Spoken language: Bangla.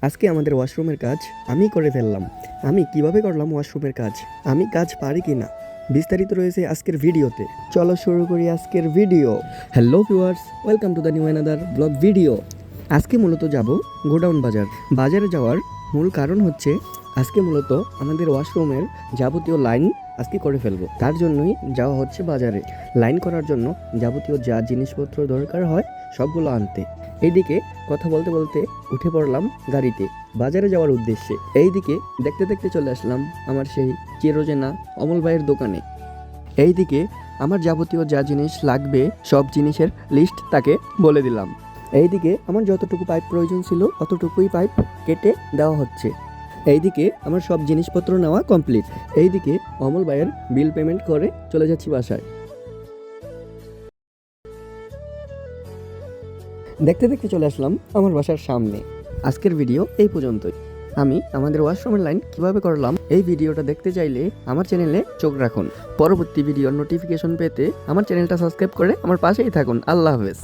আজকে আমাদের ওয়াশরুমের কাজ আমি করে ফেললাম। আমি কিভাবে করলাম ওয়াশরুমের কাজ, আমি কাজ পারি কি না, বিস্তারিত রয়েছে আজকের ভিডিওতে। চলো শুরু করি আজকের video. Hello viewers, welcome to the new another blog video. আজকে মূলত যাব গোডাউন বাজারে যাওয়ার মূল কারণ হচ্ছে আজকে মূলত আমাদের ওয়াশরুমের যাবতীয় লাইন আজকে করে ফেলবো। তার জন্যই যাওয়া হচ্ছে বাজারে লাইন করার জন্য যাবতীয় যা জিনিসপত্র দরকার হয় সবগুলো আনতে। এইদিকে কথা বলতে বলতে উঠে পড়লাম গাড়িতে বাজারে যাওয়ার উদ্দেশ্যে। এইদিকে দেখতে দেখতে চলে আসলাম আমার সেই চিরচেনা অমল ভাইয়ের দোকানে। এইদিকে আমার যাবতীয় যা জিনিস লাগবে সব জিনিসের লিস্ট তাকে বলে দিলাম। এইদিকে আমার যতটুকু পাইপ প্রয়োজন ছিল অতটুকুই পাইপ কেটে দেওয়া হচ্ছে। এইদিকে আমার সব জিনিসপত্র নেওয়া কমপ্লিট। এইদিকে অমল ভাইয়ের বিল পেমেন্ট করে চলে যাচ্ছি বাসায়। দেখতে দেখতে চলে আসলাম আমার বাসার সামনে। আজকের ভিডিও এই পর্যন্তই। আমি আমাদের ওয়াশরুমের লাইন কিভাবে করলাম এই ভিডিওটা দেখতে চাইলে আমার চ্যানেলে চোখ রাখুন। পরবর্তী ভিডিওর নোটিফিকেশন পেতে আমার চ্যানেলটা সাবস্ক্রাইব করে আমার পাশেই থাকুন। আল্লাহ হাফেজ।